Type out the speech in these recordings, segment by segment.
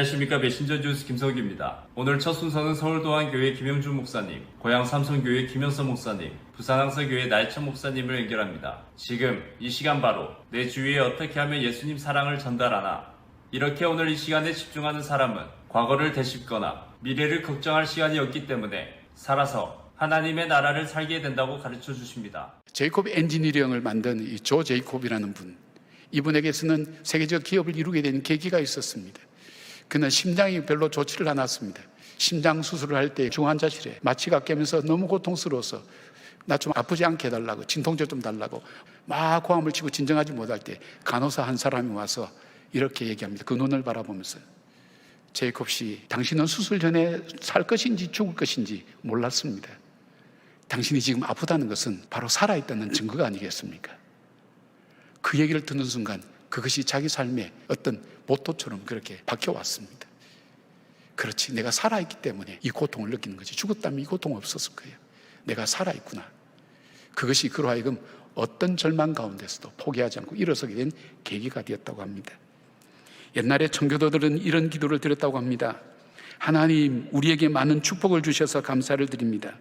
안녕하십니까. 메신저 주스 김석입니다. 오늘 첫 순서는 서울도안교회 김영준 목사님, 고양 삼성교회 김현서 목사님, 부산항서교회 나혜천 목사님을 연결합니다. 지금 이 시간 바로 내 주위에 어떻게 하면 예수님 사랑을 전달하나? 이렇게 오늘 이 시간에 집중하는 사람은 과거를 되씹거나 미래를 걱정할 시간이 없기 때문에 살아서 하나님의 나라를 살게 된다고 가르쳐 주십니다. 제이콥 엔지니어링을 만든 이 조 제이콥이라는 분, 이분에게서는 세계적 기업을 이루게 된 계기가 있었습니다. 그는 심장이 별로 좋지를 않았습니다. 심장 수술을 할 때 중환자실에 마취가 깨면서 너무 고통스러워서 나 좀 아프지 않게 해달라고, 진통제 좀 달라고 막 고함을 치고 진정하지 못할 때 간호사 한 사람이 와서 이렇게 얘기합니다. 그 눈을 바라보면서, 제이콥 씨, 당신은 수술 전에 살 것인지 죽을 것인지 몰랐습니다. 당신이 지금 아프다는 것은 바로 살아있다는 증거가 아니겠습니까? 그 얘기를 듣는 순간 그것이 자기 삶의 어떤 모토처럼 그렇게 박혀왔습니다. 그렇지, 내가 살아있기 때문에 이 고통을 느끼는 거지. 죽었다면 이 고통 없었을 거예요. 내가 살아있구나. 그것이 그로 하여금 어떤 절망 가운데서도 포기하지 않고 일어서게 된 계기가 되었다고 합니다. 옛날에 청교도들은 이런 기도를 드렸다고 합니다. 하나님, 우리에게 많은 축복을 주셔서 감사를 드립니다.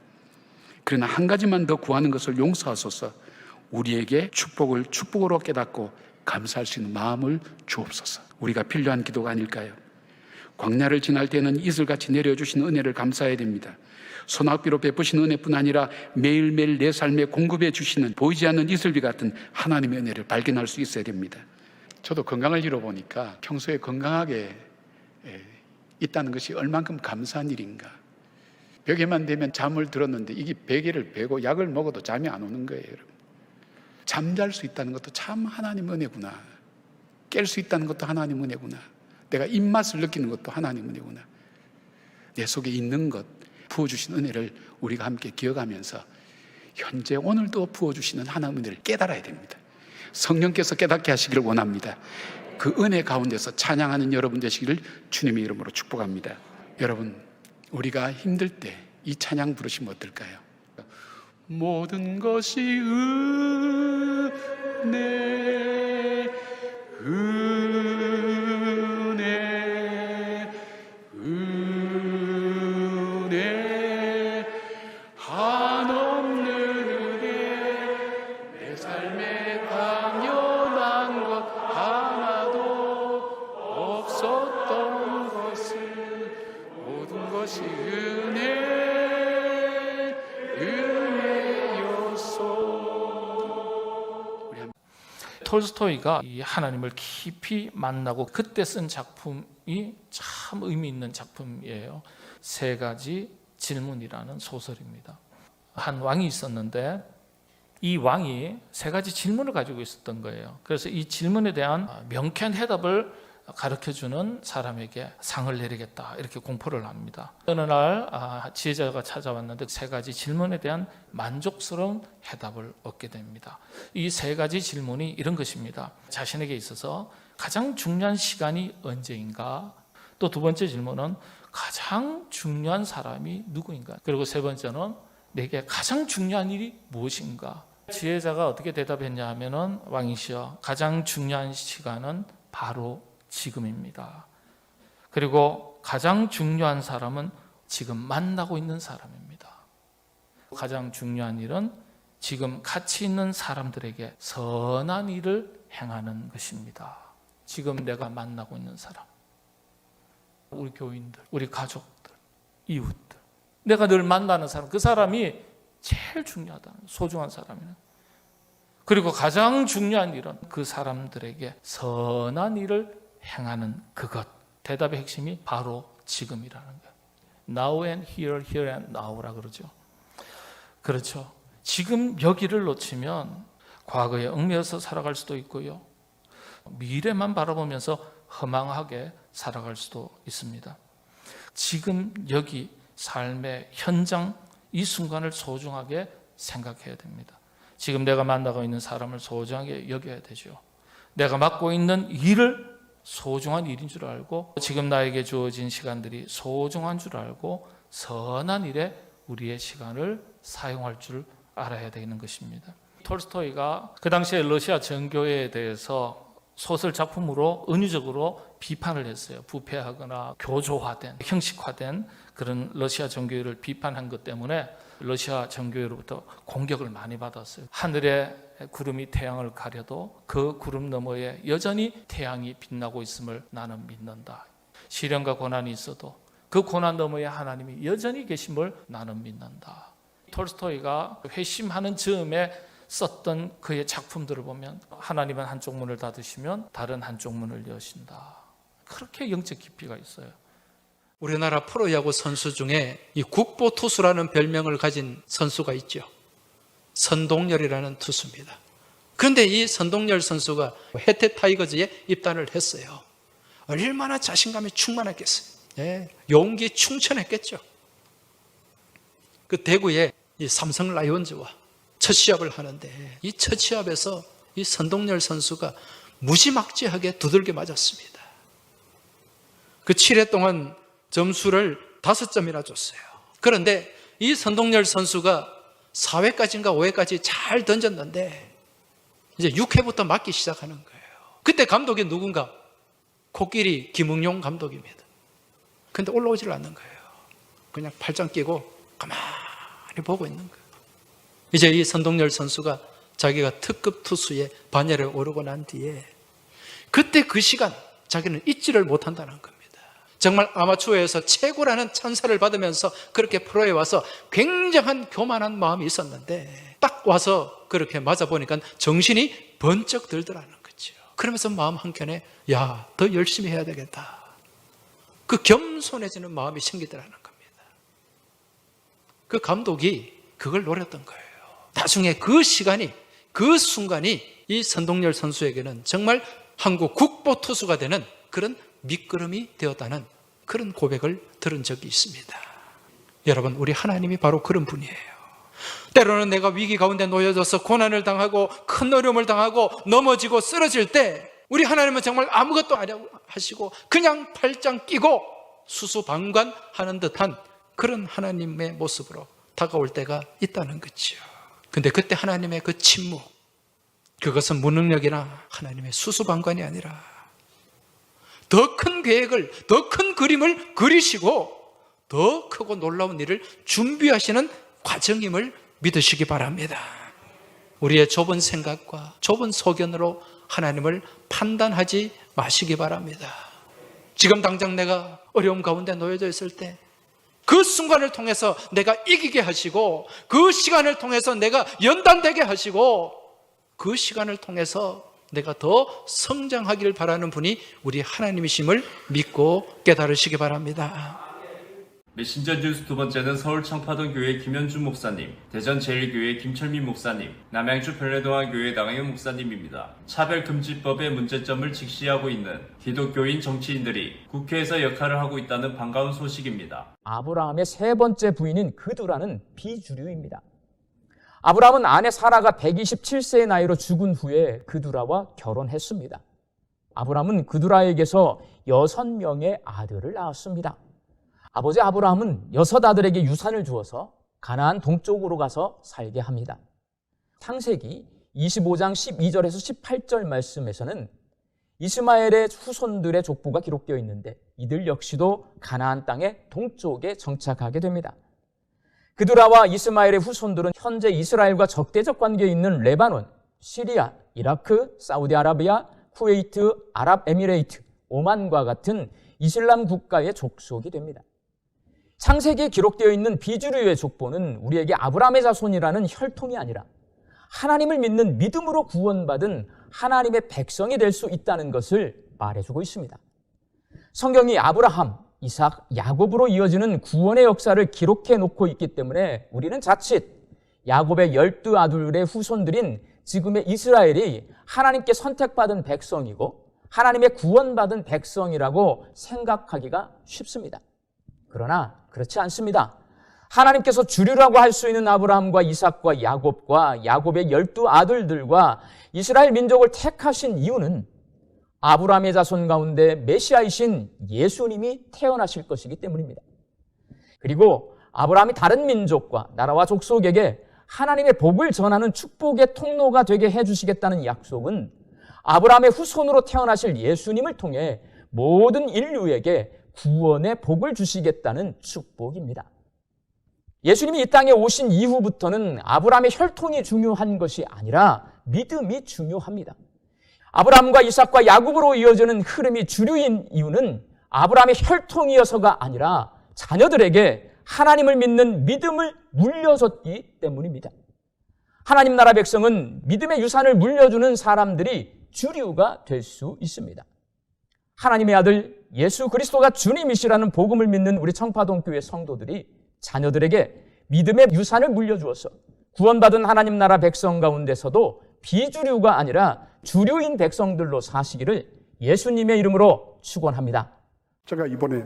그러나 한 가지만 더 구하는 것을 용서하소서. 우리에게 축복을 축복으로 깨닫고 감사할 수 있는 마음을 주옵소서. 우리가 필요한 기도가 아닐까요? 광야를 지날 때는 이슬같이 내려주신 은혜를 감사해야 됩니다. 소낙비로 베푸신 은혜뿐 아니라 매일매일 내 삶에 공급해 주시는 보이지 않는 이슬비 같은 하나님의 은혜를 발견할 수 있어야 됩니다. 저도 건강을 잃어보니까 평소에 건강하게 있다는 것이 얼만큼 감사한 일인가. 벽에만 대면 잠을 들었는데 이게 베개를 베고 약을 먹어도 잠이 안 오는 거예요, 여러분. 잠잘 수 있다는 것도 참 하나님 은혜구나. 깰 수 있다는 것도 하나님 은혜구나. 내가 입맛을 느끼는 것도 하나님 은혜구나. 내 속에 있는 것, 부어주신 은혜를 우리가 함께 기억하면서 현재 오늘도 부어주시는 하나님 은혜를 깨달아야 됩니다. 성령께서 깨닫게 하시기를 원합니다. 그 은혜 가운데서 찬양하는 여러분 되시기를 주님의 이름으로 축복합니다. 여러분, 우리가 힘들 때 이 찬양 부르시면 어떨까요? 모든 것이 은혜, 은혜, 은혜, 한없는 은혜, 내 삶에 당연한 것 하나도 없었던 것을, 모든 것이 은혜, 톨스토이가 이 하나님을 깊이 만나고 그때 쓴 작품이 참 의미 있는 작품이에요. 세 가지 질문이라는 소설입니다. 한 왕이 있었는데 이 왕이 세 가지 질문을 가지고 있었던 거예요. 그래서 이 질문에 대한 명쾌한 해답을 가르쳐주는 사람에게 상을 내리겠다, 이렇게 공포를 합니다. 어느 날 지혜자가 찾아왔는데 세 가지 질문에 대한 만족스러운 해답을 얻게 됩니다. 이 세 가지 질문이 이런 것입니다. 자신에게 있어서 가장 중요한 시간이 언제인가? 또 두 번째 질문은 가장 중요한 사람이 누구인가? 그리고 세 번째는 내게 가장 중요한 일이 무엇인가? 지혜자가 어떻게 대답했냐 하면은, 왕이시여, 가장 중요한 시간은 바로 지금입니다. 그리고 가장 중요한 사람은 지금 만나고 있는 사람입니다. 가장 중요한 일은 지금 같이 있는 사람들에게 선한 일을 행하는 것입니다. 지금 내가 만나고 있는 사람, 우리 교인들, 우리 가족들, 이웃들, 내가 늘 만나는 사람, 그 사람이 제일 중요하다, 소중한 사람이네. 그리고 가장 중요한 일은 그 사람들에게 선한 일을 행하는 그것. 대답의 핵심이 바로 지금이라는 거예요. Now and here, here and now라 그러죠. 그렇죠. 지금 여기를 놓치면 과거에 얽매여서 살아갈 수도 있고요, 미래만 바라보면서 허망하게 살아갈 수도 있습니다. 지금 여기 삶의 현장, 이 순간을 소중하게 생각해야 됩니다. 지금 내가 만나고 있는 사람을 소중하게 여겨야 되죠. 내가 맡고 있는 일을 소중한 일인 줄 알고, 지금 나에게 주어진 시간들이 소중한 줄 알고 선한 일에 우리의 시간을 사용할 줄 알아야 되는 것입니다. 톨스토이가 그 당시에 러시아 정교회에 대해서 소설 작품으로 은유적으로 비판을 했어요. 부패하거나 교조화된, 형식화된 그런 러시아 정교회를 비판한 것 때문에 러시아 정교회로부터 공격을 많이 받았어요. 하늘에 구름이 태양을 가려도 그 구름 너머에 여전히 태양이 빛나고 있음을 나는 믿는다. 시련과 고난이 있어도 그 고난 너머에 하나님이 여전히 계심을 나는 믿는다. 톨스토이가 회심하는 즈음에 썼던 그의 작품들을 보면 하나님은 한쪽 문을 닫으시면 다른 한쪽 문을 여신다. 그렇게 영적 깊이가 있어요. 우리나라 프로야구 선수 중에 이 국보 투수라는 별명을 가진 선수가 있죠. 선동열이라는 투수입니다. 그런데 이 선동열 선수가 해태 타이거즈에 입단을 했어요. 얼마나 자신감이 충만했겠어요. 예, 용기 충천했겠죠. 그 대구에 이 삼성 라이온즈와 첫 시합을 하는데 이 첫 시합에서 이 선동열 선수가 무지막지하게 두들겨 맞았습니다. 그 7회 동안 점수를 5점이나 줬어요. 그런데 이 선동열 선수가 4회까지인가 5회까지 잘 던졌는데 이제 6회부터 맞기 시작하는 거예요. 그때 감독이 누군가? 코끼리 김응용 감독입니다. 근데 올라오질 않는 거예요. 그냥 팔짱 끼고 가만히 보고 있는 거예요. 이제 이 선동열 선수가 자기가 특급 투수의 반열에 오르고 난 뒤에 그때 그 시간 자기는 잊지를 못한다는 겁니다. 정말 아마추어에서 최고라는 찬사를 받으면서 그렇게 프로에 와서 굉장한 교만한 마음이 있었는데 딱 와서 그렇게 맞아보니까 정신이 번쩍 들더라는 거죠. 그러면서 마음 한켠에 야, 더 열심히 해야 되겠다. 그 겸손해지는 마음이 생기더라는 겁니다. 그 감독이 그걸 노렸던 거예요. 나중에 그 시간이, 그 순간이 이 선동열 선수에게는 정말 한국 국보 투수가 되는 그런 밑거름이 되었다는 그런 고백을 들은 적이 있습니다. 여러분, 우리 하나님이 바로 그런 분이에요. 때로는 내가 위기 가운데 놓여져서 고난을 당하고 큰 어려움을 당하고 넘어지고 쓰러질 때 우리 하나님은 정말 아무것도 안 하시고 그냥 팔짱 끼고 수수방관하는 듯한 그런 하나님의 모습으로 다가올 때가 있다는 거죠. 근데 그때 하나님의 그 침묵, 그것은 무능력이나 하나님의 수수방관이 아니라 더 큰 계획을, 더 큰 그림을 그리시고 더 크고 놀라운 일을 준비하시는 과정임을 믿으시기 바랍니다. 우리의 좁은 생각과 좁은 소견으로 하나님을 판단하지 마시기 바랍니다. 지금 당장 내가 어려움 가운데 놓여져 있을 때 그 순간을 통해서 내가 이기게 하시고 그 시간을 통해서 내가 연단되게 하시고 그 시간을 통해서 내가 더 성장하기를 바라는 분이 우리 하나님이심을 믿고 깨달으시기 바랍니다. 메신저 뉴스 두 번째는 서울 청파동 교회 김현준 목사님, 대전 제일교회 김철민 목사님, 남양주 별내동안교회 나강현 목사님입니다. 차별금지법의 문제점을 직시하고 있는 기독교인 정치인들이 국회에서 역할을 하고 있다는 반가운 소식입니다. 아브라함의 세 번째 부인인 그두라는 비주류입니다. 아브라함은 아내 사라가 127세의 나이로 죽은 후에 그두라와 결혼했습니다. 아브라함은 그두라에게서 6명의 아들을 낳았습니다. 아버지 아브라함은 6 아들에게 유산을 주어서 가나안 동쪽으로 가서 살게 합니다. 창세기 25장 12절에서 18절 말씀에서는 이스마엘의 후손들의 족보가 기록되어 있는데 이들 역시도 가나안 땅의 동쪽에 정착하게 됩니다. 그두라와 이스마엘의 후손들은 현재 이스라엘과 적대적 관계에 있는 레바논, 시리아, 이라크, 사우디아라비아, 쿠웨이트, 아랍에미레이트, 오만과 같은 이슬람 국가의 족속이 됩니다. 창세기에 기록되어 있는 비주류의 족보는 우리에게 아브라함의 자손이라는 혈통이 아니라 하나님을 믿는 믿음으로 구원받은 하나님의 백성이 될 수 있다는 것을 말해주고 있습니다. 성경이 아브라함, 이삭, 야곱으로 이어지는 구원의 역사를 기록해 놓고 있기 때문에 우리는 자칫 야곱의 12 아들의 후손들인 지금의 이스라엘이 하나님께 선택받은 백성이고 하나님의 구원받은 백성이라고 생각하기가 쉽습니다. 그러나 그렇지 않습니다. 하나님께서 주류라고 할 수 있는 아브라함과 이삭과 야곱과 야곱의 12 아들들과 이스라엘 민족을 택하신 이유는 아브라함의 자손 가운데 메시아이신 예수님이 태어나실 것이기 때문입니다. 그리고 아브라함이 다른 민족과 나라와 족속에게 하나님의 복을 전하는 축복의 통로가 되게 해주시겠다는 약속은 아브라함의 후손으로 태어나실 예수님을 통해 모든 인류에게 구원의 복을 주시겠다는 축복입니다. 예수님이 이 땅에 오신 이후부터는 아브라함의 혈통이 중요한 것이 아니라 믿음이 중요합니다. 아브라함과 이삭과 야곱으로 이어지는 흐름이 주류인 이유는 아브라함의 혈통이어서가 아니라 자녀들에게 하나님을 믿는 믿음을 물려줬기 때문입니다. 하나님 나라 백성은 믿음의 유산을 물려주는 사람들이 주류가 될 수 있습니다. 하나님의 아들 예수 그리스도가 주님이시라는 복음을 믿는 우리 청파동교회 성도들이 자녀들에게 믿음의 유산을 물려주어서 구원받은 하나님 나라 백성 가운데서도 비주류가 아니라 주류인 백성들로 사시기를 예수님의 이름으로 축원합니다. 제가 이번에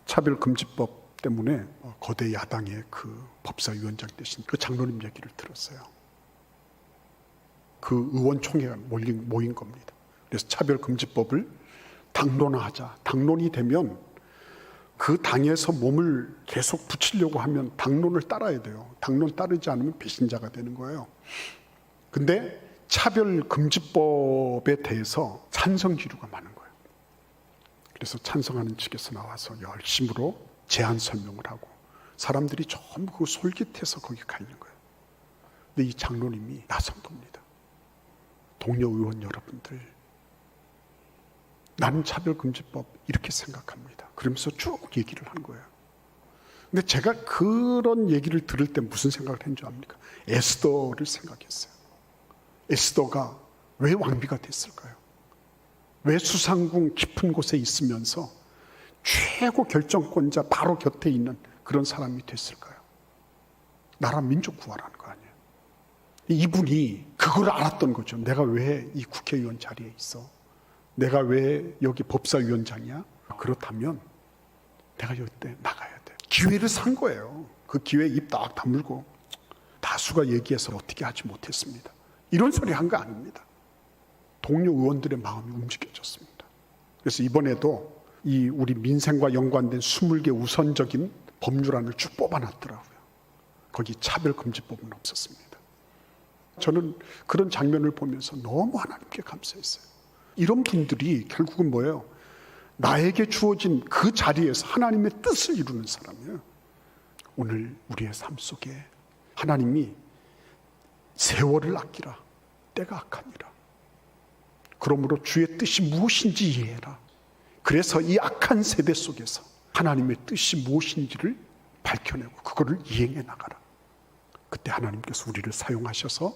차별금지법 때문에 거대 야당의 그 법사위원장 되신 그 장로님 얘기를 들었어요. 그 의원총회가 모인 겁니다. 그래서 차별금지법을 당론화하자. 당론이 되면 그 당에서 몸을 계속 붙이려고 하면 당론을 따라야 돼요. 당론 따르지 않으면 배신자가 되는 거예요. 근데 차별금지법에 대해서 찬성 기류가 많은 거예요. 그래서 찬성하는 측에서 나와서 열심으로 제안 설명을 하고 사람들이 전부 그 솔깃해서 거기 가 있는 거예요. 근데 이 장로님이 나선 겁니다. 동료 의원 여러분들, 나는 차별금지법 이렇게 생각합니다. 그러면서 쭉 얘기를 한 거예요. 근데 제가 그런 얘기를 들을 때 무슨 생각을 했는 줄 압니까? 에스더를 생각했어요. 에스더가 왜 왕비가 됐을까요? 왜 수상궁 깊은 곳에 있으면서 최고 결정권자 바로 곁에 있는 그런 사람이 됐을까요? 나라 민족 구하라는 거 아니에요. 이분이 그걸 알았던 거죠. 내가 왜 이 국회의원 자리에 있어? 내가 왜 여기 법사위원장이야? 그렇다면 내가 이때 나가야 돼. 기회를 산 거예요. 그 기회에 입 딱 다물고 다수가 얘기해서 어떻게 하지 못했습니다. 이런 소리 한 거 아닙니다. 동료 의원들의 마음이 움직여졌습니다. 그래서 이번에도 이 우리 민생과 연관된 20개 우선적인 법률안을 쭉 뽑아놨더라고요. 거기 차별금지법은 없었습니다. 저는 그런 장면을 보면서 너무 하나님께 감사했어요. 이런 분들이 결국은 뭐예요? 나에게 주어진 그 자리에서 하나님의 뜻을 이루는 사람이에요. 오늘 우리의 삶 속에 하나님이 세월을 아끼라, 때가 악하니라. 그러므로 주의 뜻이 무엇인지 이해해라. 그래서 이 악한 세대 속에서 하나님의 뜻이 무엇인지를 밝혀내고 그거를 이행해 나가라. 그때 하나님께서 우리를 사용하셔서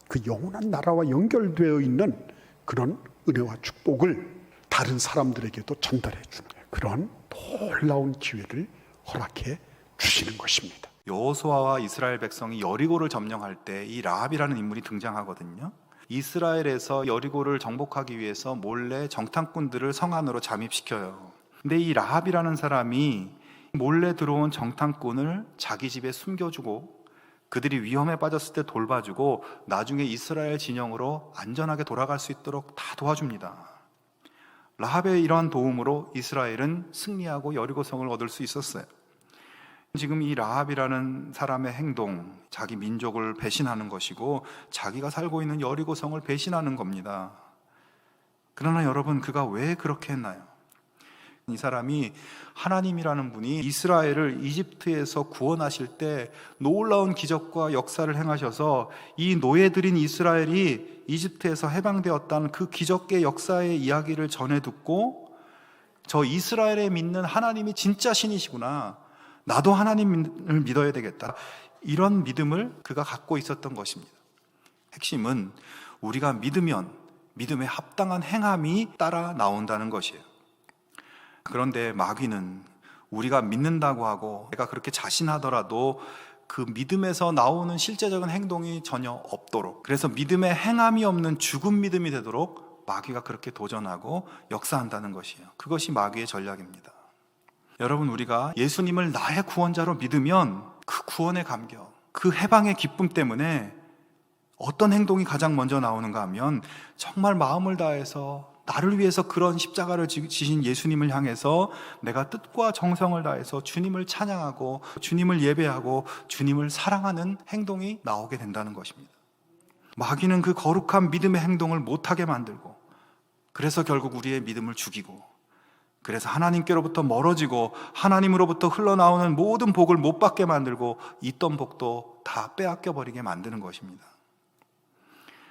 그 영원한 나라와 연결되어 있는 그런 은혜와 축복을 다른 사람들에게도 전달해 주는 그런 놀라운 기회를 허락해 주시는 것입니다. 여호수아와 이스라엘 백성이 여리고를 점령할 때 이 라합이라는 인물이 등장하거든요. 이스라엘에서 여리고를 정복하기 위해서 몰래 정탐꾼들을 성 안으로 잠입시켜요. 근데 이 라합이라는 사람이 몰래 들어온 정탐꾼을 자기 집에 숨겨주고 그들이 위험에 빠졌을 때 돌봐주고 나중에 이스라엘 진영으로 안전하게 돌아갈 수 있도록 다 도와줍니다. 라합의 이러한 도움으로 이스라엘은 승리하고 여리고성을 얻을 수 있었어요. 지금 이 라합이라는 사람의 행동, 자기 민족을 배신하는 것이고 자기가 살고 있는 여리고성을 배신하는 겁니다. 그러나 여러분, 그가 왜 그렇게 했나요? 이 사람이 하나님이라는 분이 이스라엘을 이집트에서 구원하실 때 놀라운 기적과 역사를 행하셔서 이 노예들인 이스라엘이 이집트에서 해방되었다는 그 기적의 역사의 이야기를 전해 듣고 저 이스라엘에 믿는 하나님이 진짜 신이시구나, 나도 하나님을 믿어야 되겠다, 이런 믿음을 그가 갖고 있었던 것입니다. 핵심은 우리가 믿으면 믿음에 합당한 행함이 따라 나온다는 것이에요. 그런데 마귀는 우리가 믿는다고 하고 내가 그렇게 자신하더라도 그 믿음에서 나오는 실제적인 행동이 전혀 없도록, 그래서 믿음의 행함이 없는 죽은 믿음이 되도록 마귀가 그렇게 도전하고 역사한다는 것이에요. 그것이 마귀의 전략입니다. 여러분, 우리가 예수님을 나의 구원자로 믿으면 그 구원의 감격, 그 해방의 기쁨 때문에 어떤 행동이 가장 먼저 나오는가 하면 정말 마음을 다해서 나를 위해서 그런 십자가를 지신 예수님을 향해서 내가 뜻과 정성을 다해서 주님을 찬양하고 주님을 예배하고 주님을 사랑하는 행동이 나오게 된다는 것입니다. 마귀는 그 거룩한 믿음의 행동을 못하게 만들고 그래서 결국 우리의 믿음을 죽이고, 그래서 하나님께로부터 멀어지고 하나님으로부터 흘러나오는 모든 복을 못 받게 만들고 있던 복도 다 빼앗겨 버리게 만드는 것입니다.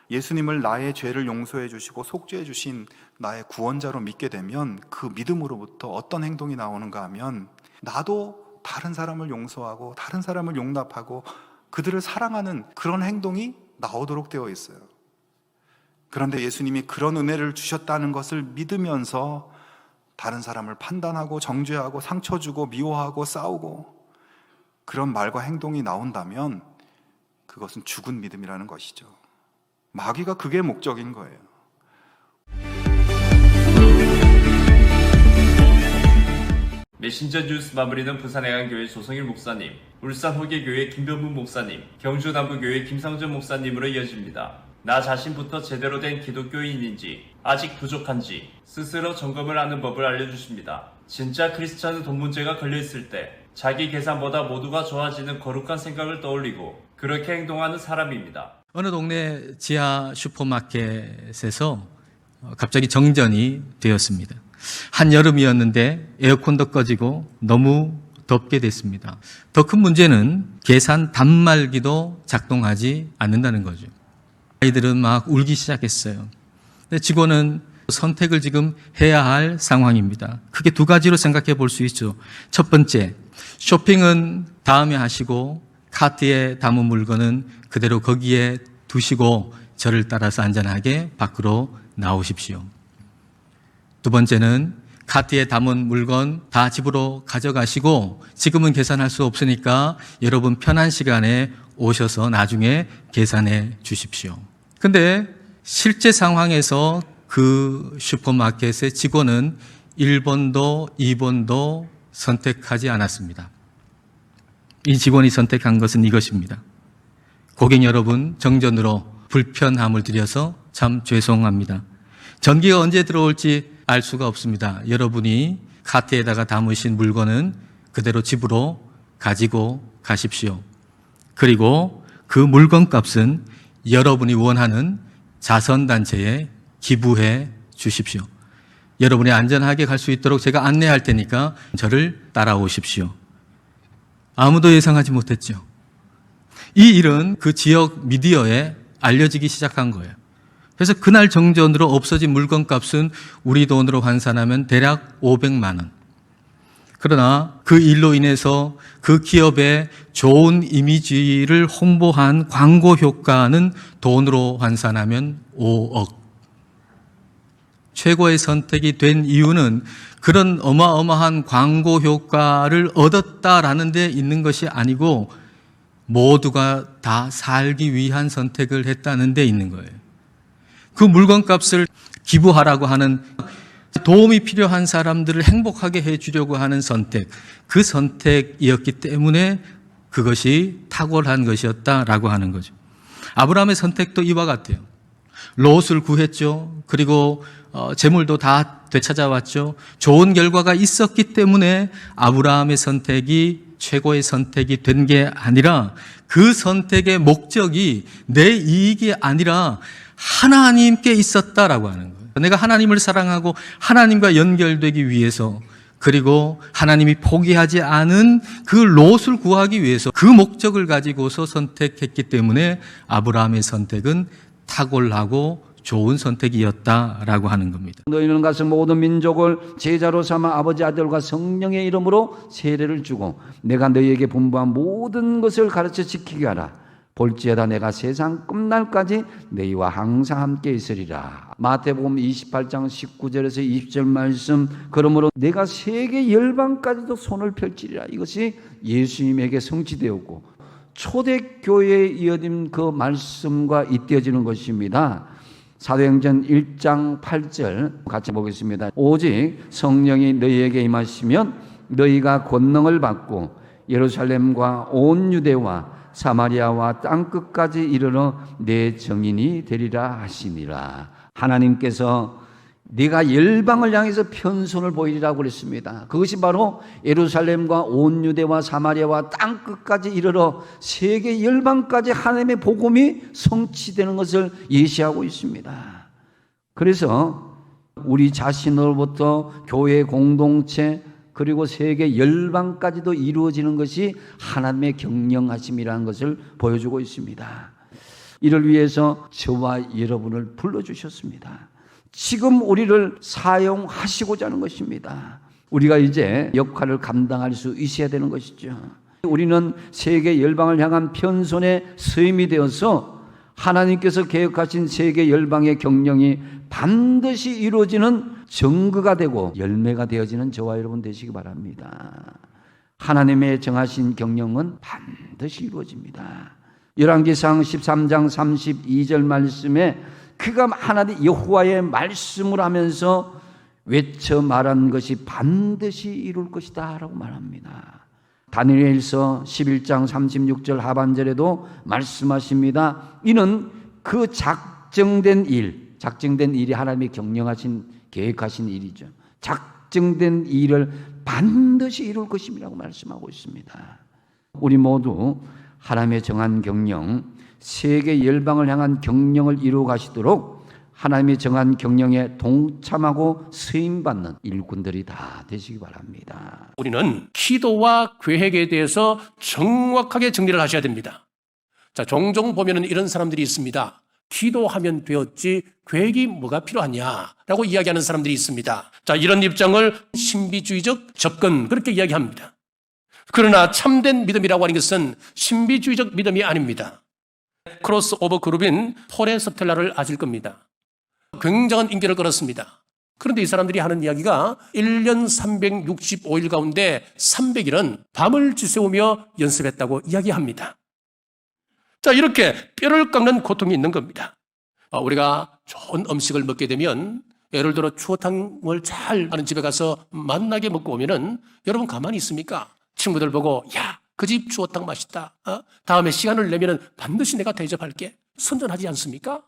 예수님을 나의 죄를 용서해 주시고 속죄해 주신 나의 구원자로 믿게 되면 그 믿음으로부터 어떤 행동이 나오는가 하면 나도 다른 사람을 용서하고 다른 사람을 용납하고 그들을 사랑하는 그런 행동이 나오도록 되어 있어요. 그런데 예수님이 그런 은혜를 주셨다는 것을 믿으면서 다른 사람을 판단하고 정죄하고 상처 주고 미워하고 싸우고 그런 말과 행동이 나온다면 그것은 죽은 믿음이라는 것이죠. 마귀가 그게 목적인 거예요. 메신저 뉴스 마무리는 부산해안교회 조성일 목사님, 울산 호계교회 김변문 목사님, 경주 남부교회 김상전 목사님으로 이어집니다. 나 자신부터 제대로 된 기독교인인지 아직 부족한지 스스로 점검을 하는 법을 알려주십니다. 진짜 크리스찬은 돈 문제가 걸려있을 때 자기 계산보다 모두가 좋아지는 거룩한 생각을 떠올리고 그렇게 행동하는 사람입니다. 어느 동네 지하 슈퍼마켓에서 갑자기 정전이 되었습니다. 한여름이었는데 에어컨도 꺼지고 너무 덥게 됐습니다. 더 큰 문제는 계산 단말기도 작동하지 않는다는 거죠. 아이들은 막 울기 시작했어요. 근데 직원은 선택을 지금 해야 할 상황입니다. 크게 두 가지로 생각해 볼 수 있죠. 첫 번째, 쇼핑은 다음에 하시고 카트에 담은 물건은 그대로 거기에 두시고 저를 따라서 안전하게 밖으로 나오십시오. 두 번째는 카트에 담은 물건 다 집으로 가져가시고 지금은 계산할 수 없으니까 여러분 편한 시간에 오셔서 나중에 계산해 주십시오. 근데 실제 상황에서 그 슈퍼마켓의 직원은 1번도 2번도 선택하지 않았습니다. 이 직원이 선택한 것은 이것입니다. 고객 여러분, 정전으로 불편함을 드려서 참 죄송합니다. 전기가 언제 들어올지 알 수가 없습니다. 여러분이 카트에다가 담으신 물건은 그대로 집으로 가지고 가십시오. 그리고 그 물건 값은 여러분이 원하는 자선단체에 기부해 주십시오. 여러분이 안전하게 갈 수 있도록 제가 안내할 테니까 저를 따라오십시오. 아무도 예상하지 못했죠. 이 일은 그 지역 미디어에 알려지기 시작한 거예요. 그래서 그날 정전으로 없어진 물건 값은 우리 돈으로 환산하면 대략 500만 원. 그러나 그 일로 인해서 그 기업의 좋은 이미지를 홍보한 광고 효과는 돈으로 환산하면 5억. 최고의 선택이 된 이유는 그런 어마어마한 광고 효과를 얻었다라는 데 있는 것이 아니고 모두가 다 살기 위한 선택을 했다는 데 있는 거예요. 그 물건값을 기부하라고 하는 도움이 필요한 사람들을 행복하게 해주려고 하는 선택, 그 선택이었기 때문에 그것이 탁월한 것이었다라고 하는 거죠. 아브라함의 선택도 이와 같아요. 롯을 구했죠. 그리고 재물도 다 되찾아왔죠. 좋은 결과가 있었기 때문에 아브라함의 선택이 최고의 선택이 된 게 아니라 그 선택의 목적이 내 이익이 아니라 하나님께 있었다라고 하는 거예요. 내가 하나님을 사랑하고 하나님과 연결되기 위해서 그리고 하나님이 포기하지 않은 그 롯을 구하기 위해서 그 목적을 가지고서 선택했기 때문에 아브라함의 선택은 탁월하고 좋은 선택이었다라고 하는 겁니다. 너희는 가서 모든 민족을 제자로 삼아 아버지 아들과 성령의 이름으로 세례를 주고 내가 너희에게 분부한 모든 것을 가르쳐 지키게 하라. 볼지어다 내가 세상 끝날까지 너희와 항상 함께 있으리라. 마태복음 28장 19절에서 20절 말씀. 그러므로 내가 세계 열방까지도 손을 펼치리라. 이것이 예수님에게 성취되었고 초대교회에 이어진 그 말씀과 잇대어지는 것입니다. 사도행전 1장 8절 같이 보겠습니다. 오직 성령이 너희에게 임하시면 너희가 권능을 받고 예루살렘과 온 유대와 사마리아와 땅끝까지 이르러 내 증인이 되리라 하시니라. 하나님께서 네가 열방을 향해서 편손을 보이리라고 그랬습니다. 그것이 바로 예루살렘과 온 유대와 사마리아와 땅끝까지 이르러 세계 열방까지 하나님의 복음이 성취되는 것을 예시하고 있습니다. 그래서 우리 자신으로부터 교회 공동체 그리고 세계 열방까지도 이루어지는 것이 하나님의 경영하심이라는 것을 보여주고 있습니다. 이를 위해서 저와 여러분을 불러주셨습니다. 지금 우리를 사용하시고자 하는 것입니다. 우리가 이제 역할을 감당할 수 있어야 되는 것이죠. 우리는 세계 열방을 향한 편손의 서임이 되어서 하나님께서 계획하신 세계 열방의 경영이 반드시 이루어지는 증거가 되고 열매가 되어지는 저와 여러분 되시기 바랍니다. 하나님의 정하신 경영은 반드시 이루어집니다. 열왕기상 13장 32절 말씀에 그가 하나님 여호와의 말씀을 하면서 외쳐 말한 것이 반드시 이룰 것이다 라고 말합니다. 다니엘서 11장 36절 하반절에도 말씀하십니다. 이는 그 작정된 일이 하나님이 경영하신 계획하신 일이죠. 작정된 일을 반드시 이룰 것임이라고 말씀하고 있습니다. 우리 모두 하나님의 정한 경영, 세계 열방을 향한 경영을 이루어 가시도록 하나님이 정한 경영에 동참하고 수임받는 일꾼들이 다 되시기 바랍니다. 우리는 기도와 계획에 대해서 정확하게 정리를 하셔야 됩니다. 자, 종종 보면은 이런 사람들이 있습니다. 기도하면 되었지 계획이 뭐가 필요하냐라고 이야기하는 사람들이 있습니다. 자, 이런 입장을 신비주의적 접근 그렇게 이야기합니다. 그러나 참된 믿음이라고 하는 것은 신비주의적 믿음이 아닙니다. 크로스오버 그룹인 폴의 스텔라를 아실 겁니다. 굉장한 인기를 끌었습니다. 그런데 이 사람들이 하는 이야기가 1년 365일 가운데 300일은 밤을 지새우며 연습했다고 이야기합니다. 자, 이렇게 뼈를 깎는 고통이 있는 겁니다. 우리가 좋은 음식을 먹게 되면 예를 들어 추어탕을 잘 아는 집에 가서 맛나게 먹고 오면은 여러분 가만히 있습니까? 친구들 보고 야, 그 집 추어탕 맛있다. 다음에 시간을 내면은 반드시 내가 대접할게. 선전하지 않습니까?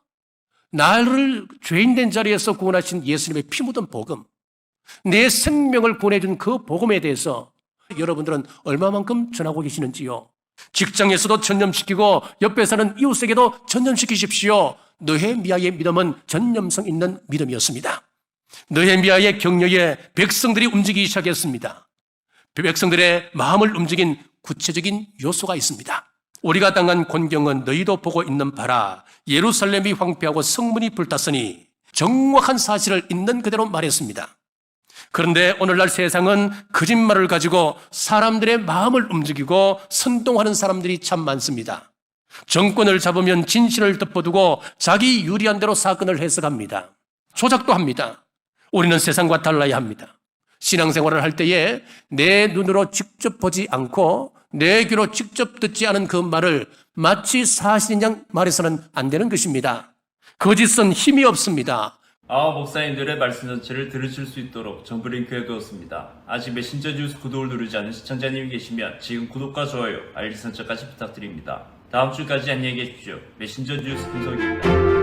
나를 죄인된 자리에서 구원하신 예수님의 피 묻은 복음, 내 생명을 구원해준 그 복음에 대해서 여러분들은 얼마만큼 전하고 계시는지요? 직장에서도 전념시키고 옆에 사는 이웃에게도 전념시키십시오. 느헤미야의 믿음은 전념성 있는 믿음이었습니다. 느헤미야의 격려에 백성들이 움직이기 시작했습니다. 백성들의 마음을 움직인 구체적인 요소가 있습니다. 우리가 당한 곤경은 너희도 보고 있는 바라. 예루살렘이 황폐하고 성문이 불탔으니 정확한 사실을 있는 그대로 말했습니다. 그런데 오늘날 세상은 거짓말을 가지고 사람들의 마음을 움직이고 선동하는 사람들이 참 많습니다. 정권을 잡으면 진실을 덮어두고 자기 유리한 대로 사건을 해석합니다. 조작도 합니다. 우리는 세상과 달라야 합니다. 신앙생활을 할 때에 내 눈으로 직접 보지 않고 내 귀로 직접 듣지 않은 그 말을 마치 사실인 양 말해서는 안 되는 것입니다. 거짓은 힘이 없습니다. 목사님들의 말씀 전체를 들으실 수 있도록 정보 링크해 두었습니다. 아직 메신저 뉴스 구독을 누르지 않은 시청자님이 계시면 지금 구독과 좋아요, 알림 설정까지 부탁드립니다. 다음 주까지 안녕히 계십시오. 메신저 뉴스 분석입니다.